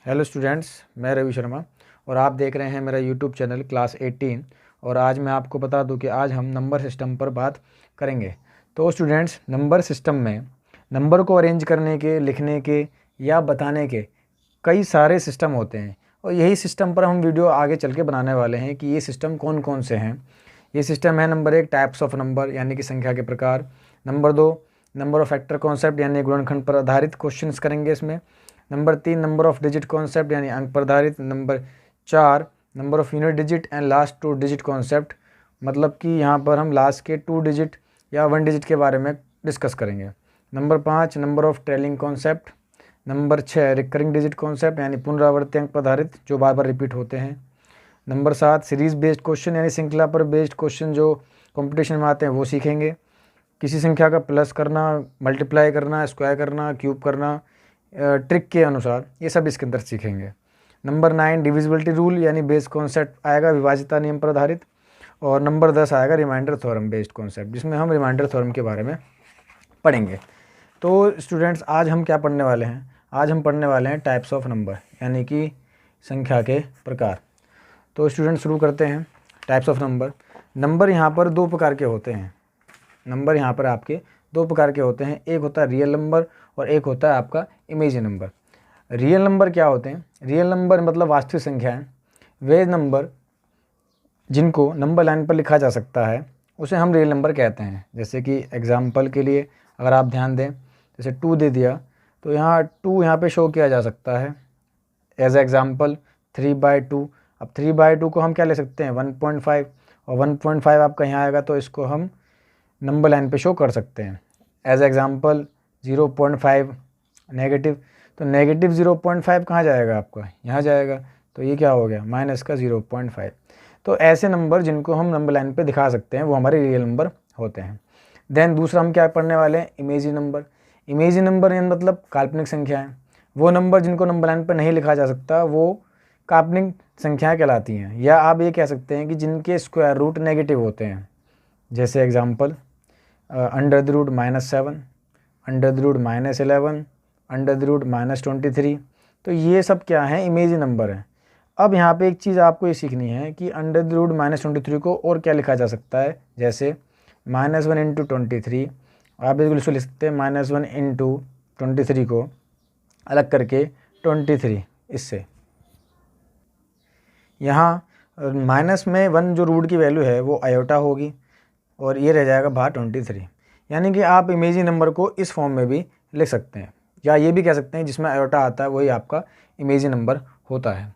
Hello students, मैं रवि शर्मा और आप देख रहे हैं मेरा यूट्यूब चैनल क्लास 18। और आज मैं आपको बता दूं कि आज हम नंबर सिस्टम पर बात करेंगे। तो स्टूडेंट्स, नंबर सिस्टम में नंबर को अरेंज करने के, लिखने के या बताने के कई सारे सिस्टम होते हैं और यही सिस्टम पर हम वीडियो आगे चल के बनाने वाले हैं कि ये सिस्टम कौन कौन से हैं। ये सिस्टम है नंबर 1 टाइप्स ऑफ नंबर यानी कि संख्या के प्रकार। Number 2 number of factor concept यानी गुणनखंड पर आधारित क्वेश्चंस करेंगे इसमें। Number 3 number of digit concept यानी अंक पर आधारित। Number 4 number of unit digit and last 2 digit concept, मतलब कि यहाँ पर हम लास्ट के 2 डिजिट या 1 डिजिट के बारे में डिस्कस करेंगे। Number 5 number of trailing concept. Number 6 recurring digit concept यानी पुनरावर्ती अंक पर आधारित जो बार बार रिपीट होते हैं। नंबर 7 सीरीज बेस्ड क्वेश्चन यानी श्रृंखला पर बेस्ड क्वेश्चन जो कंपटीशन में आते हैं वो सीखेंगे। किसी संख्या का प्लस करना, मल्टीप्लाई करना, स्क्वायर करना, क्यूब करना, ट्रिक के अनुसार, ये सब इसके अंदर सीखेंगे। नंबर 9 डिविजिबिलिटी रूल यानी बेस कॉन्सेप्ट आएगा विभाज्यता नियम पर आधारित। और नंबर 10 आएगा रिमाइंडर थ्योरम बेस्ड कॉन्सेप्ट, जिसमें हम रिमाइंडर थ्योरम के बारे में पढ़ेंगे। तो स्टूडेंट्स, आज हम क्या पढ़ने वाले हैं? आज हम पढ़ने वाले हैं टाइप्स ऑफ नंबर यानी कि संख्या के प्रकार। तो स्टूडेंट शुरू करते हैं। Types of number. नंबर यहाँ पर दो प्रकार के होते हैं। नंबर यहाँ पर आपके दो प्रकार के होते हैं, एक होता है रियल नंबर और एक होता है आपका इमेजिन नंबर। रियल नंबर क्या होते हैं? रियल नंबर मतलब वास्तविक संख्याएं। वे नंबर जिनको नंबर लाइन पर लिखा जा सकता है उसे हम रियल नंबर कहते हैं। जैसे कि एग्जाम्पल के लिए अगर आप ध्यान दें, जैसे 2 दे दिया तो यहाँ 2 यहाँ पे शो किया जा सकता है एज एग्जाम्पल 3/2। अब 3/2 को हम क्या ले सकते हैं? 1.5, और 1.5 आपका यहाँ आएगा तो इसको हम नंबर लाइन पे शो कर सकते हैं। एज एग्जाम्पल 0.5 नेगेटिव, तो नेगेटिव 0.5 कहाँ जाएगा आपका? यहाँ जाएगा, तो ये क्या हो गया? माइनस का 0.5। तो ऐसे नंबर जिनको हम नंबर लाइन पे दिखा सकते हैं वो हमारे रियल नंबर होते हैं। देन दूसरा हम क्या पढ़ने वाले हैं? Imagine number. इमेजिन नंबर मतलब काल्पनिक संख्याएँ। वो नंबर जिनको नंबर लाइन पर नहीं लिखा जा सकता वो काल्पनिक संख्याएँ कहलाती हैं, या आप ये कह सकते हैं कि जिनके स्क्वायर रूट नेगेटिव होते हैं। जैसे एग्जाम्पल √-7, √-11, √-23। तो ये सब क्या है? इमेजिन नंबर है। अब यहाँ पे एक चीज़ आपको ये सीखनी है कि √-23 को और क्या लिखा जा सकता है। जैसे -1 × 23, आप बिल्कुल इसको लिख सकते हैं -1 × 23 को अलग करके 23। इससे यहाँ माइनस में 1 जो रूट की वैल्यू है वो आयोटा होगी और ये रह जाएगा बाहर 23। यानी कि आप इमेजिन नंबर को इस फॉर्म में भी लिख सकते हैं, या ये भी कह सकते हैं जिसमें आयोटा आता है वही आपका इमेजिन नंबर होता है।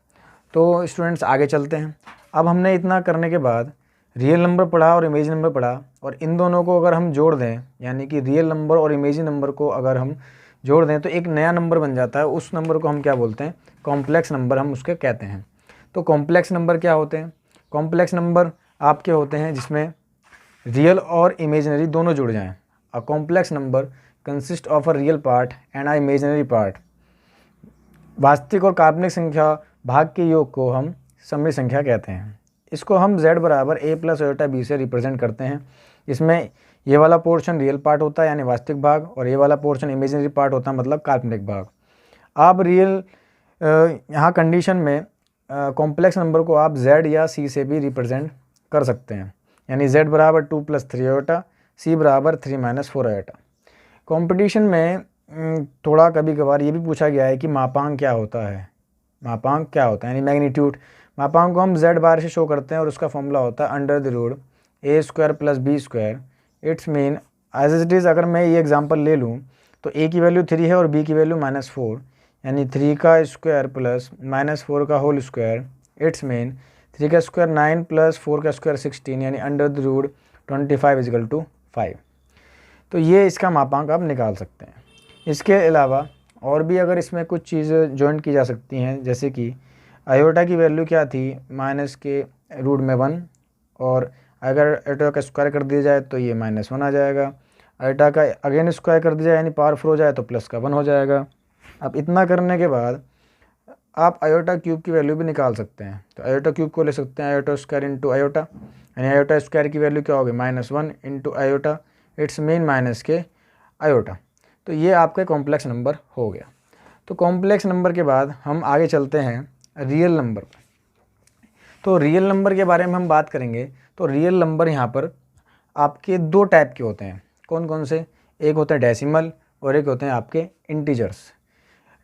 तो स्टूडेंट्स, आगे चलते हैं। अब हमने इतना करने के बाद रियल नंबर पढ़ा और इमेजिन नंबर पढ़ा, और इन दोनों को अगर हम जोड़ दें, यानी कि रियल नंबर और इमेजिन नंबर को अगर हम जोड़ दें तो एक नया नंबर बन जाता है। उस नंबर को हम क्या बोलते हैं? कॉम्प्लेक्स नंबर हम उसके कहते हैं। तो कॉम्प्लेक्स नंबर क्या होते हैं? कॉम्प्लेक्स नंबर आपके होते हैं जिसमें रियल और इमेजिनरी दोनों जुड़ जाएं। A complex number consist of a real part and a imaginary part. वास्तविक और काल्पनिक संख्या भाग के योग को हम सममित संख्या कहते हैं। इसको हम z = a + i/b से रिप्रेजेंट करते हैं। इसमें ये वाला पोर्शन रियल पार्ट होता है यानी वास्तविक भाग, और ये वाला पोर्शन इमेजिनरी पार्ट होता है मतलब काल्पनिक भाग। आप रियल यहाँ कंडीशन में कॉम्प्लेक्स नंबर को आप z या c से भी रिप्रेजेंट कर सकते हैं, यानी z = 2 + 3 i, c = 3 - 4 i। Competition में थोड़ा कभी कभार ये भी पूछा गया है कि मापांक क्या होता है। मापांक क्या होता है यानी मैग्नीट्यूड। मापांक को हम z बार से शो करते हैं और उसका फॉर्मूला होता है √a² + b²। It's mean as it is, अगर मैं ये एग्जांपल ले लूँ तो a की वैल्यू 3 है और b की वैल्यू -4, यानी 3 का स्क्वायर प्लस -4 का होल स्क्वायर। इट्स मीन 3 का स्क्वायर 9 + 4 का स्क्वायर 16, यानी √25 = 5। तो ये इसका मापांक आप निकाल सकते हैं। इसके अलावा और भी अगर इसमें कुछ चीज़ें जॉइंट की जा सकती हैं, जैसे कि आयोटा की वैल्यू क्या थी? -√1, और अगर आयोटा का स्क्वायर कर दिया जाए तो ये -1 आ जाएगा। आयोटा का अगेन स्क्वायर कर दिया जाए यानी पावरफुल हो जाए तो प्लस का 1 हो जाएगा। अब इतना करने के बाद आप आयोटा क्यूब की वैल्यू भी निकाल सकते हैं। तो आयोटा क्यूब को ले सकते हैं आयोटा स्क्वायर इंटू आयोटा, यानी आयोटा स्क्वायर की वैल्यू क्या होगी? -1 × आयोटा। इट्स मीन माइनस के आयोटा। तो ये आपका कॉम्प्लेक्स नंबर हो गया। तो कॉम्प्लेक्स नंबर के बाद हम आगे चलते हैं रियल नंबर। तो रियल नंबर के बारे में हम बात करेंगे। तो रियल नंबर यहाँ पर आपके दो टाइप के होते हैं। कौन कौन से? एक होता है डेसिमल और एक होते हैं आपके इंटीजर्स।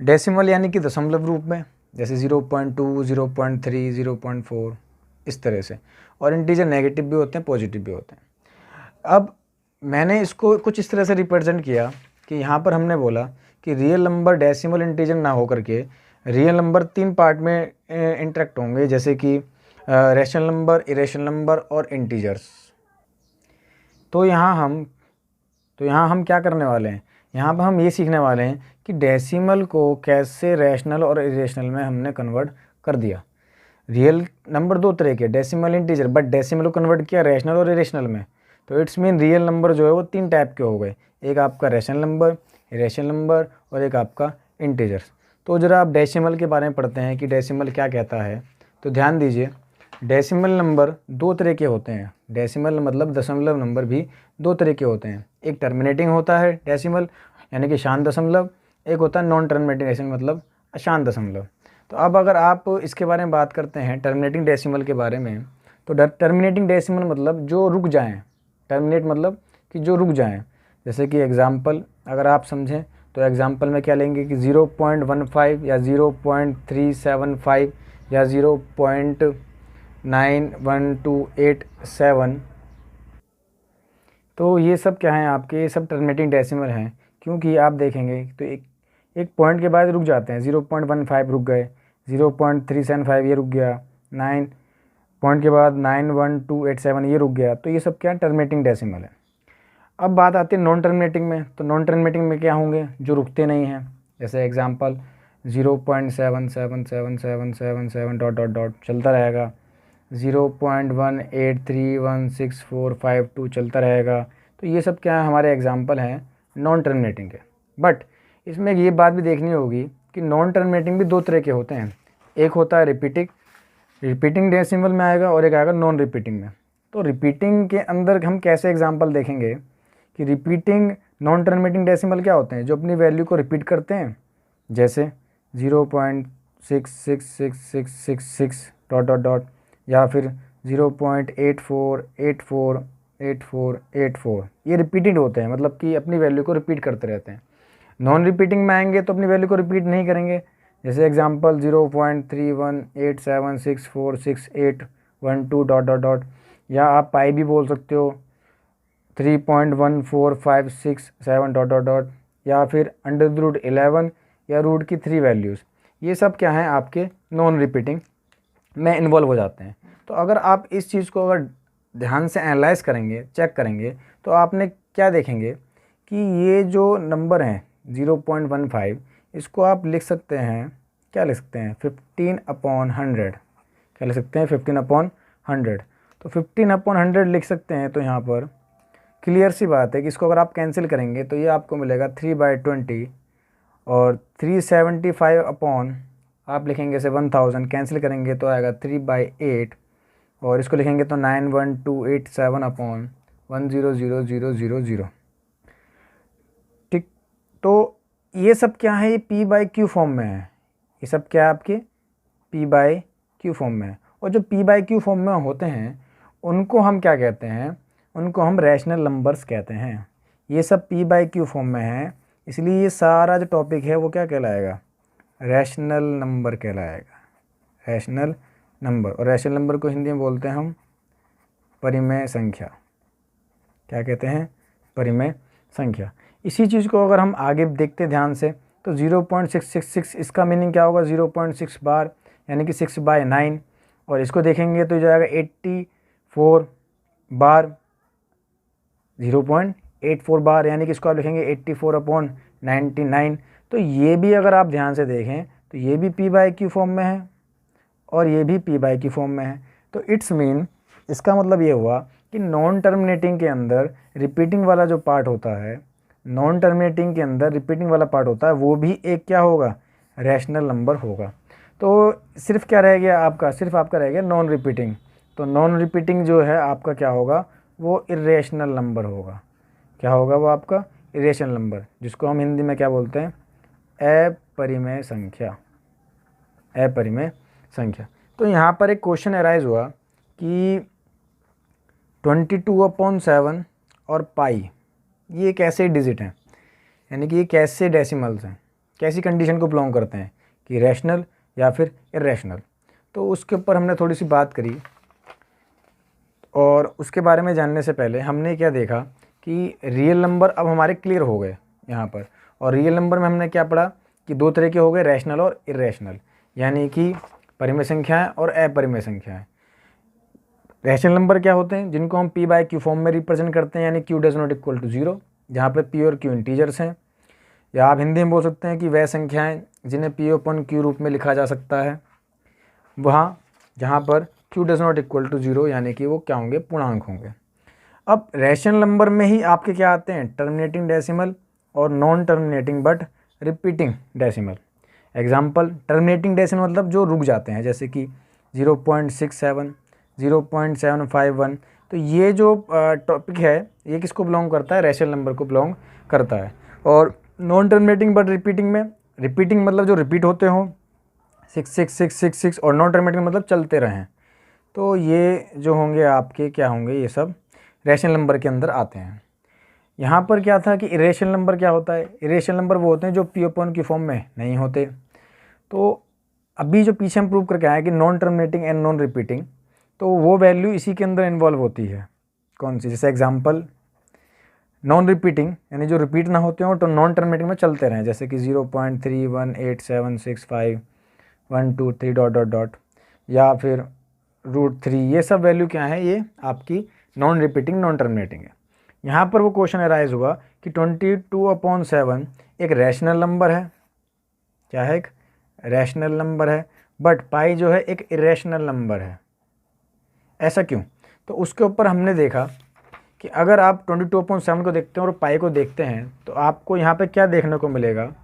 डेसिमल यानी कि दशमलव रूप में, जैसे 0.2, 0.3, 0.4 इस तरह से। और इंटीजर नेगेटिव भी होते हैं, पॉजिटिव भी होते हैं। अब मैंने इसको कुछ इस तरह से रिप्रेजेंट किया कि यहाँ पर हमने बोला कि रियल नंबर डेसिमल इंटीजर ना होकर के रियल नंबर तीन पार्ट में इंटरेक्ट होंगे, जैसे कि रैशनल नंबर, इरेशनल नंबर और इंटीजर्स। तो यहाँ हम क्या करने वाले हैं? यहाँ पर हम ये सीखने वाले हैं कि डेसिमल को कैसे रैशनल और इरेशनल में हमने कन्वर्ट कर दिया। रियल नंबर दो तरह के, डेसिमल, इंटीजर, बट डेसिमल को कन्वर्ट किया रैशनल और इरेशनल में। तो इट्स मीन रियल नंबर जो है वो तीन टाइप के हो गए, एक आपका रैशनल नंबर, इरेशनल नंबर और एक आपका इंटीजर्स। तो ज़रा आप डेसिमल के बारे में पढ़ते हैं कि डेसिमल क्या कहता है। तो ध्यान दीजिए, डेसिमल नंबर दो तरह के होते हैं। डेसिमल मतलब दशमलव नंबर भी दो तरह के होते हैं। एक टर्मिनेटिंग होता है डेसिमल यानी कि शांत दशमलव, एक होता है नॉन टर्मिनेटिंग डेसिमल मतलब अशांत दशमलव। तो अब अगर आप इसके बारे में बात करते हैं टर्मिनेटिंग डेसिमल के बारे में, तो टर्मिनेटिंग डेसिमल मतलब जो रुक जाएं। टर्मिनेट मतलब कि जो रुक जाएं। जैसे कि एग्जाम्पल अगर आप समझें तो एग्जाम्पल में क्या लेंगे कि 0.15 या 0.375 या 0.91287। तो ये सब क्या हैं आपके? ये सब टर्मिनेटिंग डेसिमल हैं, क्योंकि आप देखेंगे तो एक पॉइंट के बाद रुक जाते हैं। 0.15 रुक गए, 0.375 ये रुक गया, 9 पॉइंट के बाद 91287 ये रुक गया। तो ये सब क्या टर्मिनेटिंग डेसिमल है। अब बात आती है नॉन टर्मिनेटिंग में। तो नॉन टर्मिनेटिंग में क्या होंगे? जो रुकते नहीं हैं। जैसे एग्जांपल 0.77777 डॉट डॉट डॉट चलता रहेगा, 0.1831645 चलता रहेगा। तो ये सब क्या है? हमारे एग्जांपल हैं नॉन टर्मिनेटिंग के। बट इसमें ये बात भी देखनी होगी कि नॉन टर्मिनेटिंग भी दो तरह के होते हैं। एक होता है रिपीटिंग डेसिमल में आएगा और एक आएगा नॉन रिपीटिंग में। तो रिपीटिंग के अंदर हम कैसे एग्जांपल देखेंगे कि रिपीटिंग नॉन टर्मिनेटिंग डेसिमल क्या होते हैं? जो अपनी वैल्यू को रिपीट करते हैं, जैसे 0.666666 डॉट डॉट डॉट या फिर 0.84848484। ये रिपीटेड होते हैं, मतलब कि अपनी वैल्यू को रिपीट करते रहते हैं। नॉन रिपीटिंग में आएंगे तो अपनी वैल्यू को रिपीट नहीं करेंगे। जैसे एग्जांपल 0.3187646812 डॉट डॉट डॉट, या आप पाई भी बोल सकते हो 3.14567 डॉट डॉट डॉट, या फिर √11 या रूट की 3 वैल्यूज़। ये सब क्या हैं? आपके नॉन रिपीटिंग में इन्वॉल्व हो जाते हैं। तो अगर आप इस चीज़ को अगर ध्यान से एनालाइज करेंगे, चेक करेंगे, तो आपने क्या देखेंगे कि ये जो नंबर हैं 0.15, इसको आप लिख सकते हैं, क्या लिख सकते हैं? 15/100। क्या लिख सकते हैं? 15/100। तो 15/100 लिख सकते हैं। तो यहाँ पर क्लियर सी बात है कि इसको अगर आप कैंसिल करेंगे तो ये आपको मिलेगा 3/20, और 375 अपॉन आप लिखेंगे से 1000 कैंसिल करेंगे तो आएगा 3/8, और इसको लिखेंगे तो 91287 अपॉन 100000। ठीक, तो ये सब क्या है? ये P/Q फॉर्म में है। ये सब क्या है? आपके P/Q फॉर्म में है। और जो P/Q फॉर्म में होते हैं उनको हम क्या कहते हैं? उनको हम रैशनल नंबर्स कहते हैं। ये सब P/Q फॉर्म में है, इसलिए ये सारा जो टॉपिक है वो क्या कहलाएगा? रैशनल नंबर कहलाएगा। रैशनल नंबर, और रैशनल नंबर को हिंदी में बोलते हैं हम परिमेय संख्या। क्या कहते हैं? परिमेय संख्या। इसी चीज़ को अगर हम आगे देखते ध्यान से तो 0.666 इसका मीनिंग क्या होगा? 0.6 बार यानी कि 6/9। और इसको देखेंगे तो जाएगा 84 बार, 0.84 बार यानी कि इसको आप लिखेंगे 84/99। तो ये भी अगर आप ध्यान से देखें तो ये भी P/Q फॉर्म में है और ये भी P/Q फॉर्म में है। तो इट्स मीन इसका मतलब ये हुआ कि नॉन टर्मिनेटिंग के अंदर रिपीटिंग वाला जो पार्ट होता है, नॉन टर्मिनेटिंग के अंदर रिपीटिंग वाला पार्ट होता है, वो भी एक क्या होगा? रैशनल नंबर होगा। तो सिर्फ क्या रह गया आपका? सिर्फ आपका रह गया नॉन रिपीटिंग। तो नॉन रिपीटिंग जो है आपका क्या होगा? वो इरेशनल नंबर होगा। क्या होगा वो आपका? इरेशनल नंबर, जिसको हम हिंदी में क्या बोलते हैं? अपरिमेय संख्या, अपरिमेय संख्या। तो यहाँ पर एक क्वेश्चन अराइज हुआ कि 22/7 और पाई ये कैसे डिजिट हैं, यानी कि ये कैसे डेसिमल्स हैं, कैसी कंडीशन को बिलोंग करते हैं कि रैशनल या फिर इरेशनल। तो उसके ऊपर हमने थोड़ी सी बात करी, और उसके बारे में जानने से पहले हमने क्या देखा कि रियल नंबर अब हमारे क्लियर हो गए यहाँ पर। और रियल नंबर में हमने क्या पढ़ा कि दो तरह के हो गए, रैशनल और इरेशनल, यानी कि परिमेय संख्याएं और अपरिमेय संख्याएं। रैशनल नंबर क्या होते हैं, जिनको हम p/q फॉर्म में रिप्रेजेंट करते हैं, यानी q does not equal to 0, जहाँ पे p और q इंटीजर्स हैं। या आप हिंदी में बोल सकते हैं कि वह संख्याएं जिन्हें p/q रूप में लिखा जा सकता है, वहाँ जहाँ पर q does not equal to 0, यानी कि वो क्या होंगे, पूर्णांक होंगे। अब रैशनल नंबर में ही आपके क्या आते हैं, टर्मिनेटिंग डेसिमल और non terminating but repeating decimal. Example, terminating decimal मतलब जो रुक जाते हैं, जैसे कि 0.67, 0.751। तो ये जो टॉपिक है ये किसको बिलोंग करता है, रैशनल नंबर को बिलोंग करता है। और नॉन टर्मिनेटिंग बट रिपीटिंग में, रिपीटिंग मतलब जो रिपीट होते हों, 66666, और नॉन टर्मिनेटिंग मतलब चलते रहें। तो ये जो होंगे आपके क्या होंगे, ये सब रैशनल नंबर के अंदर आते हैं। यहाँ पर क्या था कि इरेशनल नंबर क्या होता है, इरेशनल नंबर वो होते हैं जो p/q फॉर्म में नहीं होते। तो अभी जो पीछे हम प्रूव करके आए कि non terminating and non repeating, तो वो वैल्यू इसी के अंदर इन्वॉल्व होती है। कौन सी, जैसे एग्जांपल नॉन रिपीटिंग यानी जो रिपीट ना होते हो, तो नॉन टर्मिनेटिंग में चलते रहें, जैसे कि 0.318765123 डॉट डॉट डॉट, या फिर √3, ये सब वैल्यू क्या है, ये आपकी नॉन रिपीटिंग नॉन टर्मिनेटिंग है। यहाँ पर वो क्वेश्चन अराइज हुआ कि 22/7 एक रैशनल नंबर है, क्या है, एक रैशनल नंबर है, बट पाई जो है एक इरेशनल नंबर है। ऐसा क्यों? तो उसके ऊपर हमने देखा कि अगर आप 22/7 को देखते हैं और पाई को देखते हैं, तो आपको यहाँ पे क्या देखने को मिलेगा,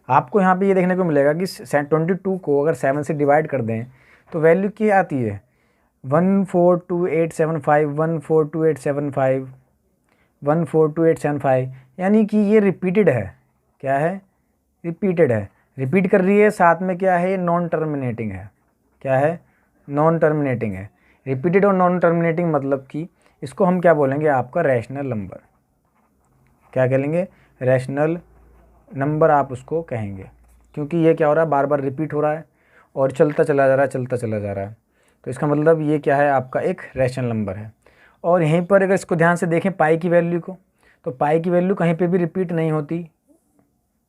आपको यहाँ पे ये देखने को मिलेगा कि 22 को अगर 7 से डिवाइड कर दें तो वैल्यू क्या आती है, 142875, 142875, 142875, यानी कि ये रिपीटेड है। क्या है, रिपीटेड है, रिपीट कर रही है, साथ में क्या है, नॉन टर्मिनेटिंग है। क्या है, नॉन टर्मिनेटिंग है। रिपीटेड और नॉन टर्मिनेटिंग मतलब कि इसको हम क्या बोलेंगे, आपका रैशनल नंबर। क्या कहेंगे, रैशनल नंबर आप उसको कहेंगे, क्योंकि ये क्या हो रहा है, बार बार रिपीट हो रहा है और चलता चला जा रहा है, चलता चला जा रहा है। तो इसका मतलब ये क्या है, आपका एक रैशनल नंबर है। और यहीं पर अगर इसको ध्यान से देखें पाई की वैल्यू को, तो पाई की वैल्यू कहीं पे भी रिपीट नहीं होती,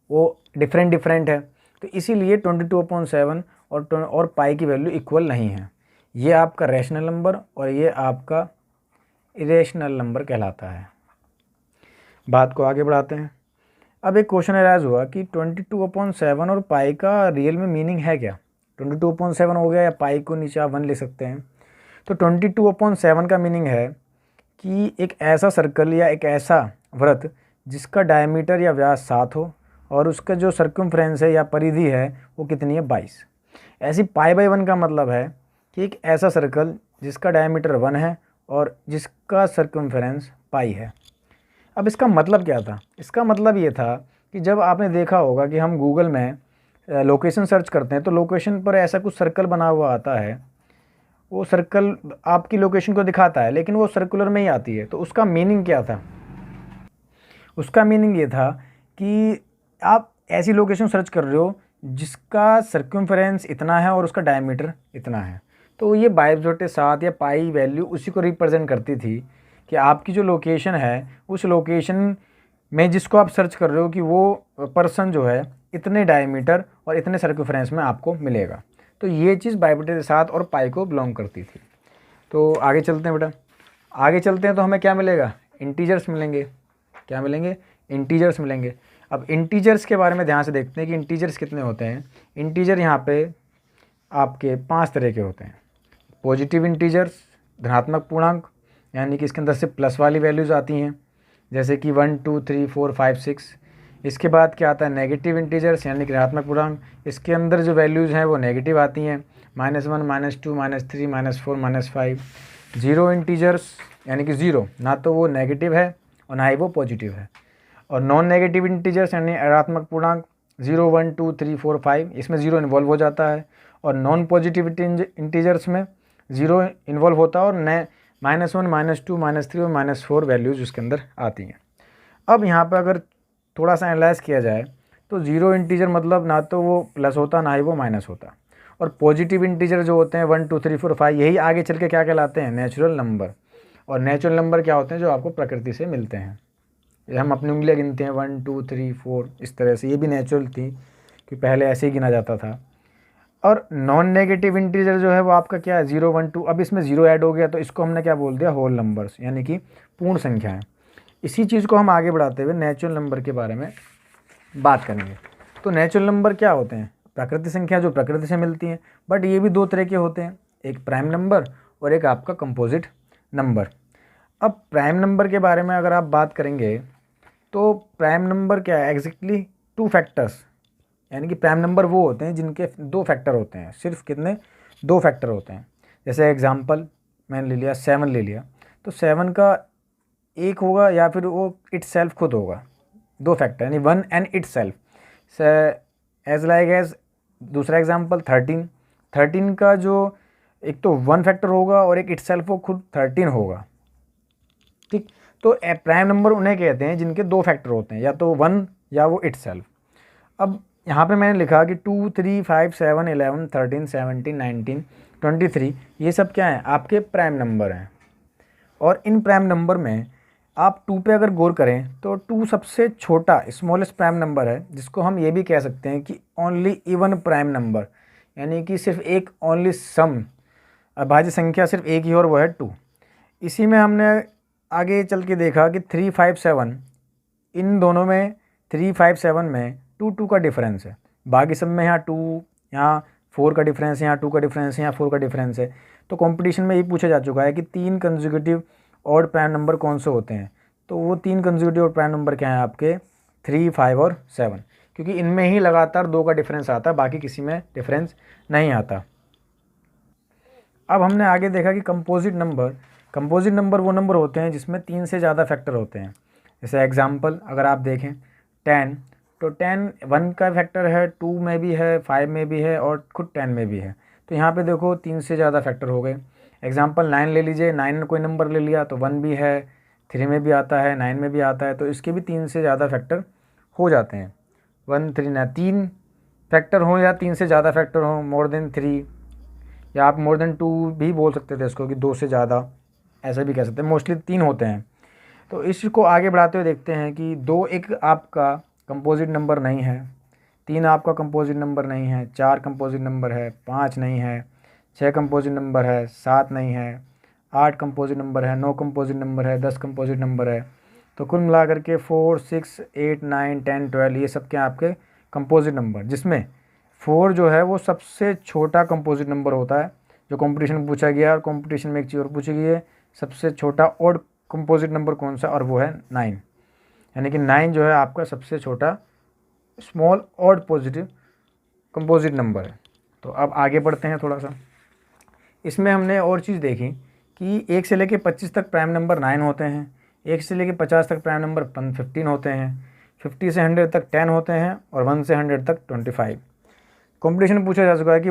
वो डिफरेंट है। तो इसीलिए 22/7 और पाई की वैल्यू इक्वल नहीं है। ये आपका रैशनल नंबर और ये आपका इरेशनल नंबर कहलाता है। बात को आगे बढ़ाते हैं। अब एक क्वेश्चन अराइज हुआ कि 22/7 और पाई का रियल में मीनिंग है क्या। 22/7 हो गया, या पाई को नीचे आप 1 ले सकते हैं। तो 22/7 का मीनिंग है कि एक ऐसा सर्कल या एक ऐसा वृत्त जिसका डायमीटर या व्यास 7 हो और उसका जो सर्कमफ्रेंस है या परिधि है वो कितनी है, 22। ऐसी π/1 का मतलब है कि एक ऐसा सर्कल जिसका डायमीटर 1 है और जिसका सर्कमफ्रेंस पाई है। अब इसका मतलब क्या था, इसका मतलब ये था कि जब आपने देखा होगा कि हम गूगल में लोकेशन सर्च करते हैं तो लोकेशन पर ऐसा कुछ सर्कल बना हुआ आता है, वो सर्कल आपकी लोकेशन को दिखाता है लेकिन वो सर्कुलर में ही आती है। तो उसका मीनिंग क्या था, उसका मीनिंग ये था कि आप ऐसी लोकेशन सर्च कर रहे हो जिसका सर्कमफ्रेंस इतना है और उसका डायमीटर इतना है। तो ये 22/7 या पाई वैल्यू उसी को रिप्रेजेंट करती थी कि आपकी जो लोकेशन है उस लोकेशन में जिसको आप सर्च कर रहे हो कि वो पर्सन जो है इतने डायमीटर और इतने सर्कमफ्रेंस में आपको मिलेगा। तो ये चीज़ 22/7 और पाई को बिलोंग करती थी। तो आगे चलते हैं बेटा, आगे चलते हैं तो हमें क्या मिलेगा, इंटीजर्स मिलेंगे। क्या मिलेंगे, इंटीजर्स मिलेंगे। अब इंटीजर्स के बारे में ध्यान से देखते हैं कि इंटीजर्स कितने होते हैं। इंटीजर यहाँ पे आपके 5 तरह के होते हैं। पॉजिटिव इंटीजर्स, धनात्मक पूर्णांक, यानी कि इसके अंदर से प्लस वाली वैल्यूज़ आती हैं, जैसे कि 1 2 3 4 5 6। इसके बाद क्या आता है, नेगेटिव इंटीजर्स, यानी कि ऋणात्मक पूर्णांक। इसके अंदर जो वैल्यूज़ हैं वो नेगेटिव आती हैं, -1 -2 -3 -4 -5। जीरो इंटीजर्स, यानी कि ज़ीरो, ना तो वो नेगेटिव है और ना ही वो पॉजिटिव है। और नॉन नेगेटिव इंटीजर्स यानी ऋणात्मक पूर्णांक, 0 1 2 3 4 5 इसमें 0 इन्वॉल्व हो जाता है, और नॉन पॉजिटिव इंटीजर्स में 0 इन्वॉल्व होता है और -1 -2 -3 और -4 वैल्यूज़ उसके अंदर आती हैं। अब यहाँ पर अगर थोड़ा सा एनालाइज किया जाए तो 0 इंटीजर मतलब ना तो वो प्लस होता ना ही वो माइनस होता, और पॉजिटिव इंटीजर जो होते हैं 1 2 3 4 5 यही आगे चल के क्या कहलाते हैं, नेचुरल नंबर। और नेचुरल नंबर क्या होते हैं, जो आपको प्रकृति से मिलते हैं। ये हम अपनी उंगलियां गिनते हैं 1 2 3 4 इस तरह से, ये भी नेचुरल थी कि पहले ऐसे ही गिना जाता था। और नॉन नेगेटिव इंटीजर जो है वो आपका क्या है, 0 1 2, अब इसमें 0 ऐड हो गया तो इसको हमने क्या बोल दिया, होल नंबर्स, यानी कि पूर्ण संख्याएं। इसी चीज़ को हम आगे बढ़ाते हुए नेचुरल नंबर के बारे में बात करेंगे। तो नेचुरल नंबर क्या होते हैं, प्राकृतिक संख्या जो प्रकृति से मिलती हैं, बट ये भी दो तरह के होते हैं, एक प्राइम नंबर और एक आपका कंपोजिट नंबर। अब प्राइम नंबर के बारे में अगर आप बात करेंगे तो प्राइम नंबर क्या है, एग्जैक्टली 2 फैक्टर्स, यानी कि प्राइम नंबर वो होते हैं जिनके 2 फैक्टर होते हैं, सिर्फ कितने, 2 फैक्टर होते हैं। जैसे एग्जांपल मैंने ले लिया 7 ले लिया, तो 7 का एक होगा या फिर वो इट सेल्फ खुद होगा, 2 फैक्टर यानी 1 and itself, as like as. दूसरा एग्जांपल 13 का जो एक तो 1 फैक्टर होगा और एक इट सेल्फ वो खुद 13 होगा, ठीक। तो प्राइम नंबर उन्हें कहते हैं जिनके 2 फैक्टर होते हैं, या तो 1 या वो इट सेल्फ। अब यहाँ पे मैंने लिखा कि 2 3 5 7 11 13 17 19 23 ये सब क्या हैं, आपके प्राइम नंबर हैं। और इन प्राइम नंबर में आप 2 पे अगर गौर करें तो 2 सबसे छोटा स्मॉलेस्ट प्राइम नंबर है, जिसको हम ये भी कह सकते हैं कि ओनली इवन प्राइम नंबर, यानी कि सिर्फ एक ओनली सम अभाज्य संख्या सिर्फ एक ही, और वो है 2। इसी में हमने आगे चल के देखा कि 3 5 7 इन दोनों में 3 5 7 में 2 2 का डिफरेंस है, बाकी सब में यहाँ 2, यहाँ 4 का डिफरेंस है, यहाँ 2 का डिफरेंस है, यहाँ 4 का डिफरेंस है। तो कंपटीशन में ये पूछा जा चुका है कि 3 कंसेक्यूटिव ऑड प्राइम नंबर कौन से होते हैं, तो वो 3 कंसेक्यूटिव ऑड प्राइम नंबर क्या हैं आपके, 3 5 और 7, क्योंकि इनमें ही लगातार 2 का डिफरेंस आता है, बाकी किसी में डिफरेंस नहीं आता। अब हमने आगे देखा कि कंपोजिट नंबर वो नंबर होते हैं जिसमें 3 से ज़्यादा फैक्टर होते हैं। जैसे एग्जांपल अगर आप देखें 10, तो 10 1 का फैक्टर है, 2 में भी है, 5 में भी है और खुद 10 में भी है। तो यहाँ पे देखो 3 से ज़्यादा फैक्टर हो गए। एग्जांपल 9 ले लीजिए, 9 कोई नंबर ले लिया तो 1 भी है, 3 में भी आता है, 9 में भी आता है, तो इसके भी 3 से ज़्यादा फैक्टर हो जाते हैं। 1 3 ना 3 फैक्टर हो या 3 से ज़्यादा फैक्टर हो, मोर देन 3, या आप मोर देन 2 भी बोल सकते थे इसको, कि 2 से ज़्यादा ऐसा भी कह सकते हैं, मोस्टली 3 होते हैं। तो इसको आगे बढ़ाते हुए देखते हैं कि 2 एक आपका कंपोजिट नंबर नहीं है, 3 आपका कंपोजिट नंबर नहीं है, 4 कंपोजिट नंबर है, 5 नहीं है, 6 कंपोजिट नंबर है, 7 नहीं है, 8 कंपोजिट नंबर है, 9 कंपोजिट नंबर है, 10 कंपोजिट नंबर है। तो कुल मिला करके 4 6 8 9 10 12 ये सब क्या आपके कंपोजिट नंबर, जिसमें 4 जो है वो सबसे छोटा कंपोजिट नंबर होता है, जो कंपटीशन में पूछा गया। और कंपटीशन में एक चीज़ और पूछी गई है, सबसे छोटा ऑड कंपोजिट नंबर कौन सा, और वो है 9, यानी कि 9 जो है आपका सबसे छोटा small odd positive composite number है। तो अब आगे बढ़ते हैं थोड़ा सा। इसमें हमने और चीज़ देखी कि 1 से लेकर 25 तक प्राइम नंबर 9 होते हैं, 1 से लेकर 50 तक प्राइम नंबर 15 होते हैं, 50 से 100 तक 10 होते हैं, और 1 से 100 तक 25। कॉम्पिटिशन में पूछा जा चुका है कि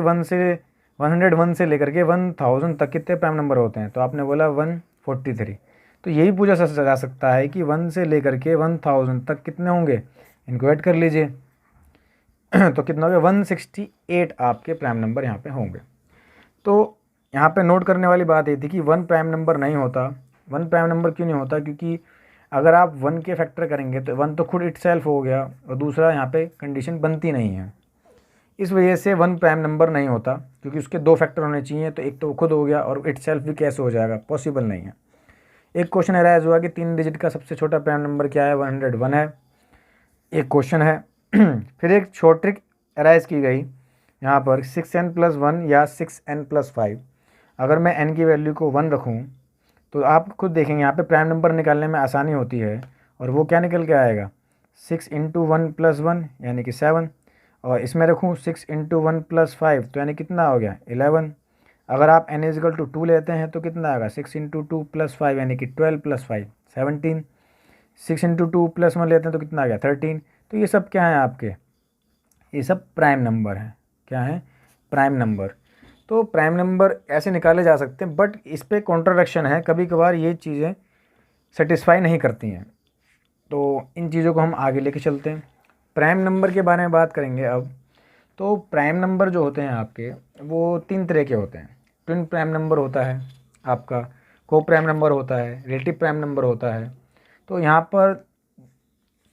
101 से लेकर के 1000 तक कितने प्राइम नंबर होते हैं, तो आपने बोला 143। तो यही पूछा जा सकता है कि 1 से लेकर के 1000 तक कितने होंगे, इनको ऐड कर लीजिए तो कितना हो गया, 168 आपके प्राइम नंबर यहाँ पे होंगे। तो यहाँ पे नोट करने वाली बात ये थी कि 1 प्राइम नंबर नहीं होता। 1 प्राइम नंबर क्यों नहीं होता, क्योंकि अगर आप 1 के फैक्टर करेंगे तो 1 तो खुद इट सेल्फ हो गया, और दूसरा यहाँ पे कंडीशन बनती नहीं है, इस वजह से 1 प्राइम नंबर नहीं होता, क्योंकि उसके 2 फैक्टर होने चाहिए। तो एक तो खुद हो गया, और इट सेल्फ भी कैसे हो जाएगा, पॉसिबल नहीं है। एक क्वेश्चन अराइज हुआ कि 3 डिजिट का सबसे छोटा प्राइम नंबर क्या है, 101 है, एक क्वेश्चन है फिर एक शॉर्ट ट्रिक अराइज की गई यहाँ पर, 6n+1 या 6n+5। अगर मैं n की वैल्यू को 1 रखूँ तो आप खुद देखेंगे यहाँ पे प्राइम नंबर निकालने में आसानी होती है, और वो क्या निकल के आएगा, 6 × 1 + 1 यानी कि 7, और इसमें रखूँ 6 × 1 + 5 तो यानी कितना हो गया, 11। अगर आप n = 2 लेते हैं तो कितना आएगा, 6 × 2 + 5 यानी कि 12 + 5 17। 6 × 2 + 1 लेते हैं तो कितना आ गया, 13। तो ये सब क्या है आपके ये सब प्राइम नंबर हैं। क्या है? Prime number. तो प्राइम नंबर ऐसे निकाले जा सकते हैं, बट इस पर कॉन्ट्राडिक्शन है, कभी कभार ये चीज़ें सेटिस्फाई नहीं करती हैं। तो इन चीज़ों को हम आगे लेके चलते हैं। प्राइम नंबर के बारे में बात करेंगे अब। तो प्राइम नंबर जो होते हैं आपके, वो 3 तरह के होते हैं। ट्विन प्राइम नंबर होता है आपका, को प्राइम नंबर होता है, रिलेटिव प्राइम नंबर होता है। तो यहाँ पर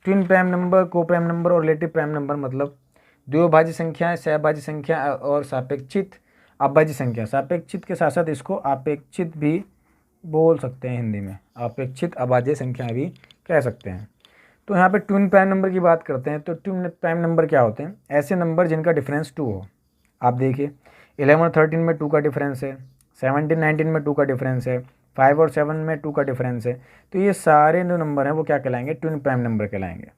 ट्विन प्राइम नंबर, को प्राइम नंबर और रिलेटिव प्राइम नंबर मतलब द्विभाज्य संख्याएं, सहभाज्य संख्या और सापेक्षित अभाज्य संख्या। सापेक्षित के साथ साथ इसको आपेक्षित भी बोल सकते हैं हिंदी में, आपेक्षित अभाज्य संख्याएं भी कह सकते हैं। तो यहाँ पे ट्विन प्राइम नंबर की बात करते हैं। तो ट्विन प्राइम नंबर क्या होते हैं? ऐसे नंबर जिनका डिफरेंस 2 हो। आप देखिए 11 और 13 में 2 का डिफरेंस है, 17 19 में 2 का डिफरेंस है, 5 और 7 में 2 का डिफरेंस है। तो ये सारे जो नंबर हैं वो क्या कहलाएंगे? ट्विन प्राइम नंबर कहलाएंगे।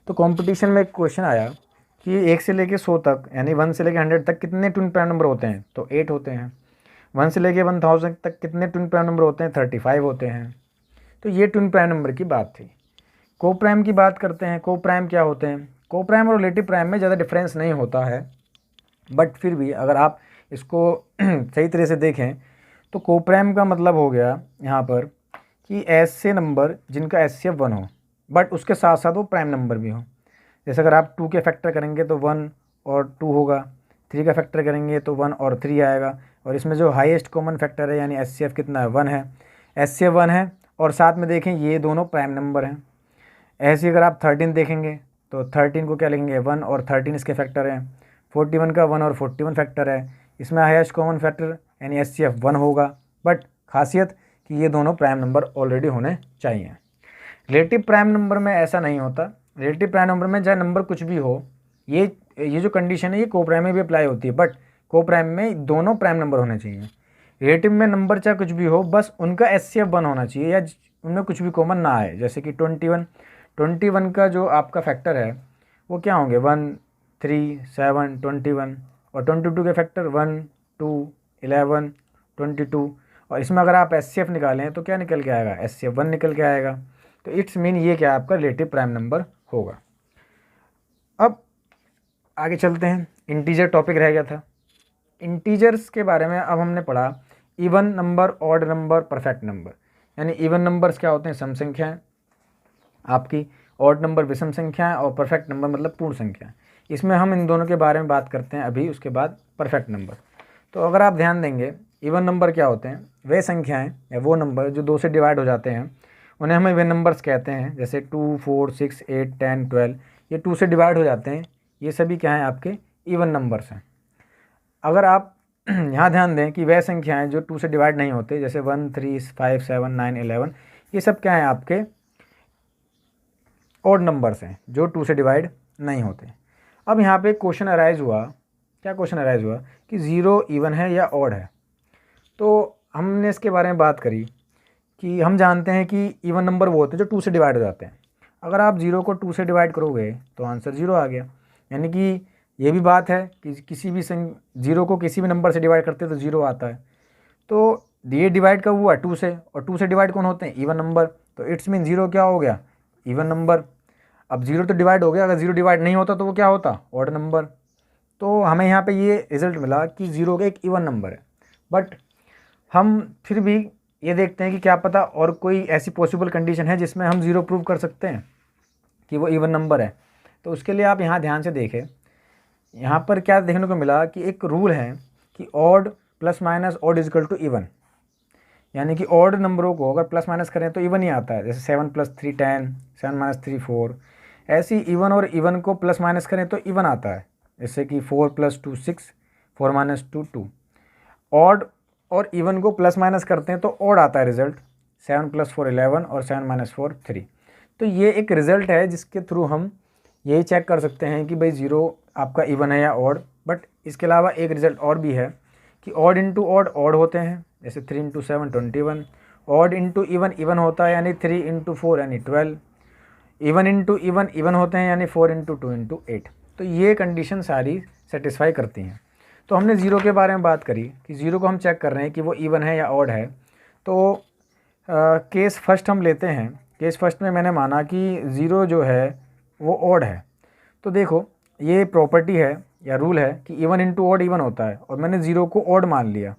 तो कंपटीशन में एक क्वेश्चन आया कि 1 से लेके 100 तक, यानी 1 से लेके 100 तक कितने ट्विन प्राइम नंबर होते हैं? तो 8 होते हैं। 1 से लेके 1000 तक कितने ट्विन प्राइम नंबर होते हैं? 35 होते हैं। तो ये ट्विन प्राइम नंबर की बात थी। को प्राइम की बात करते हैं। को प्राइम क्या होते हैं? को प्राइम और रिलेटिव प्राइम में ज़्यादा डिफरेंस नहीं होता है, बट फिर भी अगर आप इसको सही तरह से देखें तो को प्राइम का मतलब हो गया यहाँ पर कि ऐसे नंबर जिनका HCF 1 हो, बट उसके साथ साथ वो प्राइम नंबर भी हो। जैसे अगर आप 2 के फैक्टर करेंगे तो 1 और 2 होगा, 3 का फैक्टर करेंगे तो 1 और 3 आएगा, और इसमें जो हाईएस्ट कॉमन फैक्टर है यानी HCF कितना है? 1 है। HCF 1 है और साथ में देखें ये दोनों प्राइम नंबर हैं। ऐसे अगर आप 13 देखेंगे तो 13 को क्या लिखेंगे? 1 और 13 इसके फैक्टर हैं। 41 का 1 और 41 फैक्टर है। इसमें हाईएस्ट कॉमन फैक्टर यानी HCF 1 होगा, बट खासियत कि ये दोनों प्राइम नंबर ऑलरेडी होने चाहिए। रिलेटिव प्राइम नंबर में ऐसा नहीं होता। रिलेटिव प्राइम नंबर में चाहे नंबर कुछ भी हो, ये जो कंडीशन है ये को प्राइम में भी अप्लाई होती है, बट को प्राइम में दोनों प्राइम नंबर होने चाहिए। रिलेटिव में नंबर चाहे कुछ भी हो, बस उनका HCF 1 होना चाहिए या उनमें कुछ भी कॉमन ना आए। जैसे कि 21 का जो आपका फैक्टर है वो क्या होंगे? 1 3 7 21, और 22 के फैक्टर 1 2 11 22, और इसमें अगर आप HCF निकालें तो क्या निकल के आएगा? HCF 1 निकल के आएगा। तो इट्स मीन ये क्या आपका रिलेटिव प्राइम नंबर होगा। अब आगे चलते हैं। इंटीजर टॉपिक रह गया था। इंटीजर्स के बारे में अब हमने पढ़ा even number, odd number, perfect number. यानी इवन नंबर्स क्या होते हैं? सम संख्याएं आपकी, ऑड नंबर विषम संख्याएं, और परफेक्ट नंबर मतलब पूर्ण संख्या। इसमें हम इन दोनों के बारे में बात करते हैं अभी, उसके बाद परफेक्ट नंबर। तो अगर आप ध्यान देंगे, इवन नंबर क्या होते हैं? वे संख्याएं या वो नंबर जो 2 से डिवाइड हो जाते हैं उन्हें हम इवन नंबर्स कहते हैं। जैसे 2 4 6 8 10 12 ये 2 से डिवाइड हो जाते हैं, ये सभी क्या हैं? आपके इवन नंबर्स हैं। अगर आप यहाँ ध्यान दें कि वह संख्याएं जो 2 से डिवाइड नहीं होते, जैसे 1 3 5 7 9 11, ये सब क्या हैं? आपके ऑड नंबर्स हैं जो 2 से डिवाइड नहीं होते। अब यहाँ पे क्वेश्चन अराइज हुआ, क्या क्वेश्चन अराइज हुआ कि 0 इवन है या ऑड है। तो हमने इसके बारे में बात करी कि हम जानते हैं कि इवन नंबर वो होते हैं जो 2 से डिवाइड हो जाते हैं। अगर आप 0 को 2 से डिवाइड करोगे तो आंसर 0 आ गया। यानी कि ये भी बात है कि किसी भी 0 को किसी भी नंबर से डिवाइड करते हैं तो 0 आता है। तो ये डिवाइड कब हुआ? 2 से, और 2 से डिवाइड कौन होते हैं? Even number. तो इट्स मीन 0 क्या हो गया? Even number. अब 0 तो डिवाइड हो गया, अगर 0 डिवाइड नहीं होता तो वो क्या होता? Odd number. तो हमें यहाँ पे ये रिजल्ट मिला कि 0 एक इवन नंबर है। बट हम फिर भी ये देखते हैं कि क्या पता और कोई ऐसी पॉसिबल कंडीशन है जिसमें हम 0 प्रूव कर सकते हैं कि वो इवन नंबर है। तो उसके लिए आप यहाँ ध्यान से देखें, यहाँ पर क्या देखने को मिला कि एक रूल है कि odd plus minus odd is equal to even. यानी कि ऑड नंबरों को अगर प्लस माइनस करें तो इवन ही आता है। जैसे 7 + 3 10, 7 - 3 4। ऐसी इवन और इवन को प्लस माइनस करें तो इवन आता है। जैसे कि 4 + 2 6, 4 - 2 2। ऑड और इवन को प्लस माइनस करते हैं तो ऑड आता है रिजल्ट। 7 + 4 11 और 7 - 4 3। तो ये एक रिजल्ट है जिसके थ्रू हम यही चेक कर सकते हैं कि भाई 0 आपका इवन है या ऑड। बट इसके अलावा एक रिजल्ट और भी है कि ऑड इंटू ऑड ऑड होते हैं। जैसे 3 × 7 21। ऑड इंटू इवन इवन होता है, यानी 3 × 4 यानी 12। इवन इंटू इवन इवन होते हैं, यानी 4 × 2 × 8। तो ये कंडीशन सारी सेटिस्फाई करती हैं। तो हमने 0 के बारे में बात करी कि 0 को हम चेक कर रहे हैं कि वो इवन है या ऑड है। तो केस फर्स्ट हम लेते हैं। केस फर्स्ट में मैंने माना कि 0 जो है वो ऑड है। तो देखो ये प्रॉपर्टी है या रूल है कि इवन इंटू ऑड इवन होता है, और मैंने 0 को ऑड मान लिया,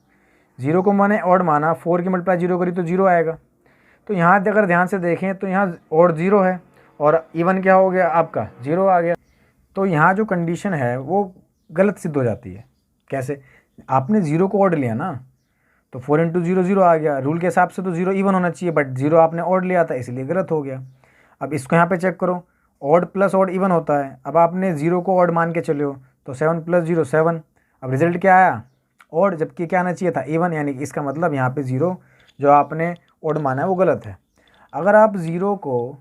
0 को मैंने ऑड माना, 4 की मल्टीप्लाई 0 करी तो 0 आएगा। तो यहाँ अगर ध्यान से देखें तो यहाँ ऑड 0 है और इवन क्या हो गया आपका 0 आ गया। तो यहाँ जो कंडीशन है वो गलत सिद्ध हो जाती है। कैसे? आपने 0 को ऑड लिया ना, तो 4 इंटू 0 0 आ गया। रूल के हिसाब से तो 0 इवन होना चाहिए, बट 0 आपने ऑड लिया था इसलिए गलत हो गया। अब इसको यहाँ पे चेक करो, ऑड प्लस ऑड इवन होता है। अब आपने 0 को ऑड मान के चले हो तो 7 प्लस 0 7। अब रिजल्ट क्या आया? ऑड, जबकि क्या आना चाहिए था? इवन। यानी कि इसका मतलब यहाँ पे 0 जो आपने ऑड माना है वो गलत है। अगर आप 0 को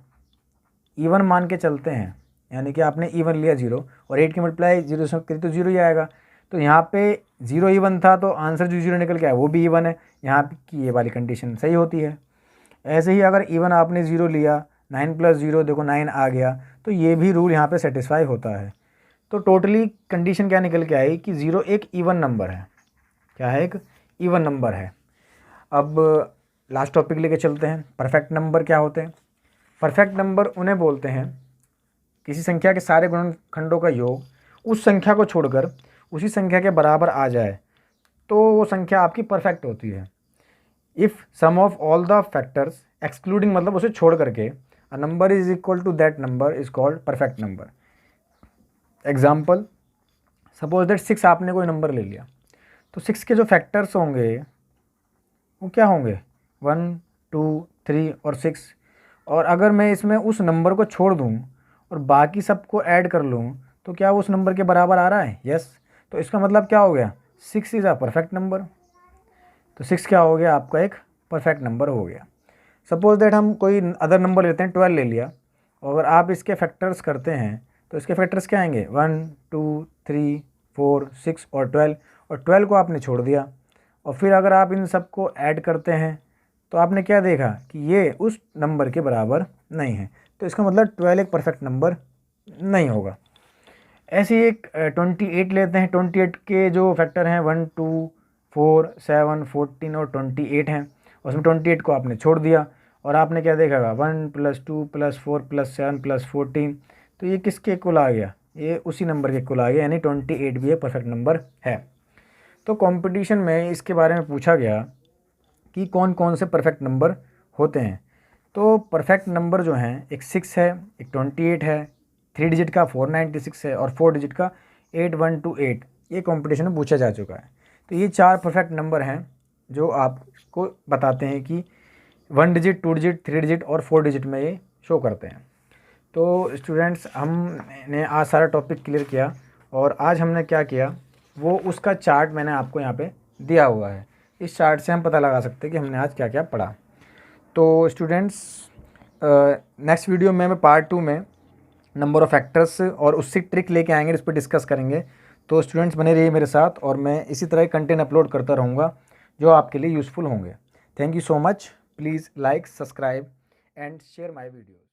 इवन मान के चलते हैं, यानी कि आपने इवन लिया 0 और 8 की मल्टीप्लाई 0 से करी तो 0 ही आएगा। तो यहाँ पे 0 इवन था तो आंसर जो 0 निकल के आया वो भी इवन है। यहाँ की ये वाली कंडीशन सही होती है। ऐसे ही अगर इवन आपने 0 लिया, 9 प्लस 0 देखो 9 आ गया, तो ये भी रूल यहाँ पे सेटिस्फाई होता है। तो टोटली कंडीशन क्या निकल के आई कि 0 एक इवन नंबर है। क्या है? एक इवन नंबर है। अब लास्ट टॉपिक लेके चलते हैं, परफेक्ट नंबर क्या होते हैं। परफेक्ट नंबर उन्हें बोलते हैं किसी संख्या के सारे गुणनखंडों का योग उस संख्या को छोड़कर उसी संख्या के बराबर आ जाए तो वो संख्या आपकी परफेक्ट होती है। If sum of all the factors excluding, मतलब उसे छोड़ करके, a number is equal to that number is called perfect number. Example, suppose that 6 आपने कोई नंबर ले लिया, तो 6 के जो फैक्टर्स होंगे वो क्या होंगे? 1 2 3 और 6। और अगर मैं इसमें उस नंबर को छोड़ दूँ और बाकी सबको ऐड कर लूँ तो क्या वो उस नंबर के बराबर आ रहा है? यस। तो इसका मतलब क्या हो गया? 6 इज़ अ परफेक्ट नंबर। तो 6 क्या हो गया? आपका एक परफेक्ट नंबर हो गया। सपोज दैट हम कोई अदर नंबर लेते हैं, 12 ले लिया, और अगर आप इसके फैक्टर्स करते हैं तो इसके फैक्टर्स क्या आएंगे? 1 2 3 4 6 और 12, और 12 को आपने छोड़ दिया। और फिर अगर आप इन सबको ऐड करते हैं तो आपने क्या देखा कि ये उस नंबर के बराबर नहीं है। तो इसका मतलब 12 एक परफेक्ट नंबर नहीं होगा। ऐसे ही एक 28 लेते हैं। 28 के जो फैक्टर हैं 1 2 4 7 14 और 28 हैं। उसमें 28 को आपने छोड़ दिया और आपने क्या देखा? 1 + 2 + 4 + 7 + 14। तो ये किसके इक्वल आ गया? ये उसी नंबर के इक्वल आ गया, यानी 28 भी एक परफेक्ट नंबर है। तो कंपटीशन में इसके बारे में पूछा गया कि कौन कौन से परफेक्ट नंबर होते हैं। तो परफेक्ट नंबर जो हैं, एक 6 है, एक 28 है, 3 डिजिट का 496 है और 4 डिजिट का 8128। ये कंपटीशन में पूछा जा चुका है। तो ये 4 परफेक्ट नंबर हैं जो आपको बताते हैं कि 1 डिजिट, 2 डिजिट, 3 डिजिट और 4 डिजिट में ये शो करते हैं। तो स्टूडेंट्स, हमने आज सारा टॉपिक क्लियर किया और आज हमने क्या किया वो उसका चार्ट मैंने आपको यहाँ पे दिया हुआ है। इस चार्ट से हम पता लगा सकते हैं कि हमने आज क्या क्या पढ़ा। तो स्टूडेंट्स, नेक्स्ट वीडियो में मैं पार्ट 2 में नंबर ऑफ़ फैक्टर्स और उससे ट्रिक लेके आएंगे, इस पर डिस्कस करेंगे। तो स्टूडेंट्स बने रहिए मेरे साथ और मैं इसी तरह कंटेंट अपलोड करता रहूँगा जो आपके लिए यूज़फुल होंगे। Thank you so much. Please like, subscribe and share my video.